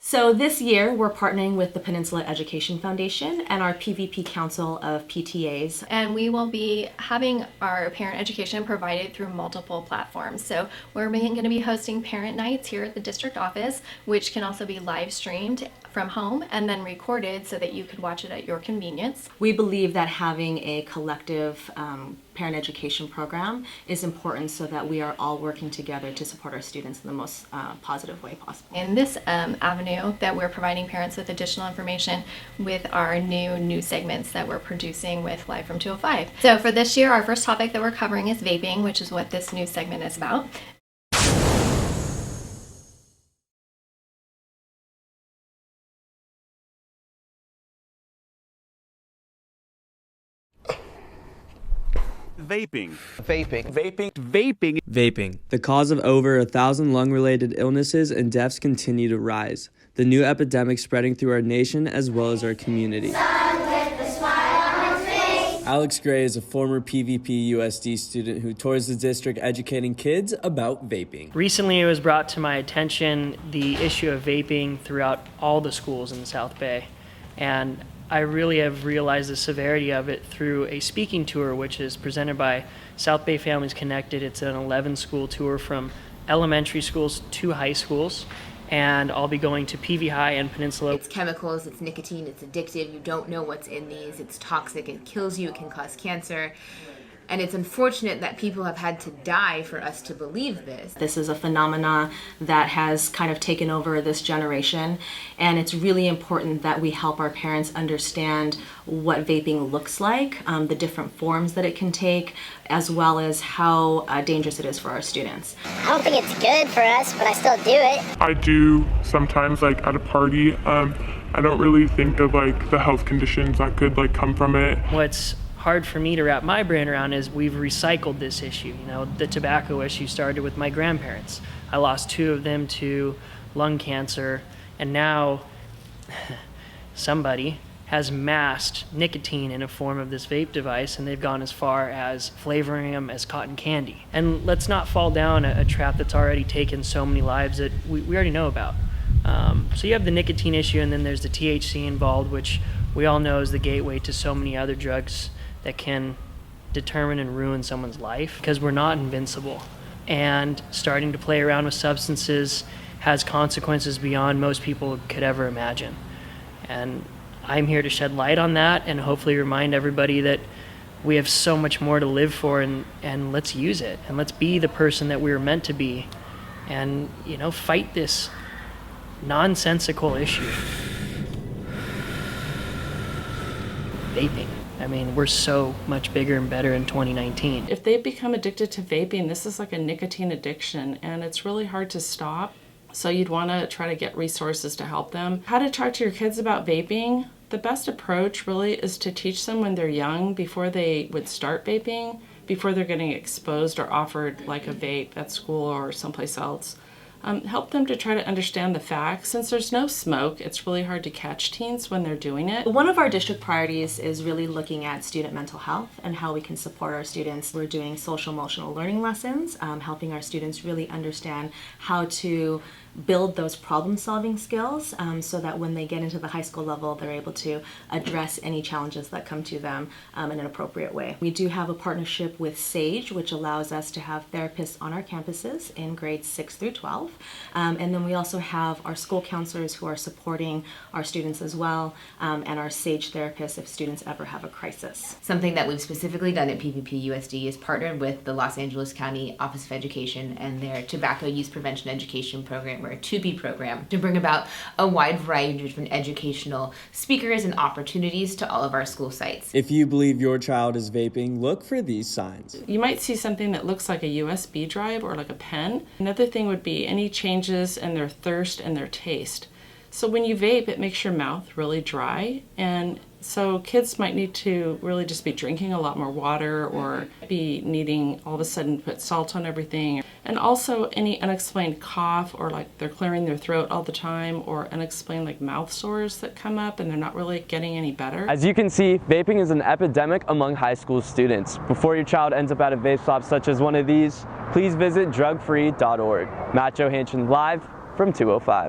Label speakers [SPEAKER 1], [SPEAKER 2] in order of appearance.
[SPEAKER 1] So this year we're partnering with the Peninsula Education Foundation and our PVP Council of PTAs.
[SPEAKER 2] And we will be having our parent education provided through multiple platforms. So we're going to be hosting parent nights here at the district office, which can also be live streamed from home and then recorded so that you could watch it at your convenience.
[SPEAKER 1] We believe that having a collective parent education program is important so that we are all working together to support our students in the most positive way possible.
[SPEAKER 2] In this avenue that we're providing parents with additional information with our new news segments that we're producing with Live from 205. So for this year, our first topic that we're covering is vaping, which is what this news segment is about.
[SPEAKER 3] Vaping.
[SPEAKER 4] Vaping.
[SPEAKER 3] Vaping. Vaping.
[SPEAKER 5] Vaping. The cause of over 1,000 lung-related illnesses and deaths continue to rise. The new epidemic spreading through our nation as well as our community. Alex Gray is a former PVP USD student who tours the district educating kids about vaping.
[SPEAKER 6] Recently it was brought to my attention the issue of vaping throughout all the schools in the South Bay. And I really have realized the severity of it through a speaking tour, which is presented by South Bay Families Connected. It's an 11-school tour from elementary schools to high schools, and I'll be going to PV High and Peninsula.
[SPEAKER 7] It's chemicals, it's nicotine, it's addictive, you don't know what's in these, it's toxic, it kills you, it can cause cancer. And it's unfortunate that people have had to die for us to believe this.
[SPEAKER 1] This is a phenomena that has kind of taken over this generation, and it's really important that we help our parents understand what vaping looks like, the different forms that it can take, as well as how dangerous it is for our students.
[SPEAKER 8] I don't think it's good for us, but I still do it.
[SPEAKER 9] I do sometimes, like at a party. I don't really think of like the health conditions that could like come from it.
[SPEAKER 6] What's hard for me to wrap my brain around is we've recycled this issue. You know, the tobacco issue started with my grandparents. I lost 2 of them to lung cancer, and now somebody has masked nicotine in a form of this vape device, and they've gone as far as flavoring them as cotton candy. And let's not fall down a trap that's already taken so many lives that we already know about. So you have the nicotine issue, and then there's the THC involved, which we all know is the gateway to so many other drugs that can determine and ruin someone's life, because we're not invincible. And starting to play around with substances has consequences beyond most people could ever imagine. And I'm here to shed light on that and hopefully remind everybody that we have so much more to live for, and let's use it. And let's be the person that we were meant to be, and, you know, fight this nonsensical issue. Vaping. I mean, we're so much bigger and better in 2019.
[SPEAKER 10] If they become addicted to vaping, this is like a nicotine addiction, and it's really hard to stop. So you'd want to try to get resources to help them. How to talk to your kids about vaping? The best approach really is to teach them when they're young, before they would start vaping, before they're getting exposed or offered like a vape at school or someplace else. Help them to try to understand the facts. Since there's no smoke, it's really hard to catch teens when they're doing it.
[SPEAKER 1] One of our district priorities is really looking at student mental health and how we can support our students. We're doing social emotional learning lessons, helping our students really understand how to build those problem-solving skills so that when they get into the high school level, they're able to address any challenges that come to them in an appropriate way. We do have a partnership with SAGE, which allows us to have therapists on our campuses in grades 6 through 12. And then we also have our school counselors who are supporting our students as well, and our SAGE therapists if students ever have a crisis.
[SPEAKER 7] Something that we've specifically done at PVP USD is partnered with the Los Angeles County Office of Education and their Tobacco Use Prevention Education Program, or a 2B program, to bring about a wide variety of different educational speakers and opportunities to all of our school sites.
[SPEAKER 5] If you believe your child is vaping, look for these signs.
[SPEAKER 10] You might see something that looks like a USB drive or like a pen. Another thing would be any changes in their thirst and their taste. So when you vape, it makes your mouth really dry, and so kids might need to really just be drinking a lot more water, or be needing all of a sudden to put salt on everything. And also any unexplained cough, or like they're clearing their throat all the time, or unexplained like mouth sores that come up and they're not really getting any better.
[SPEAKER 5] As you can see, vaping is an epidemic among high school students. Before your child ends up at a vape shop such as one of these, please visit drugfree.org. Matt Johansson live from 205.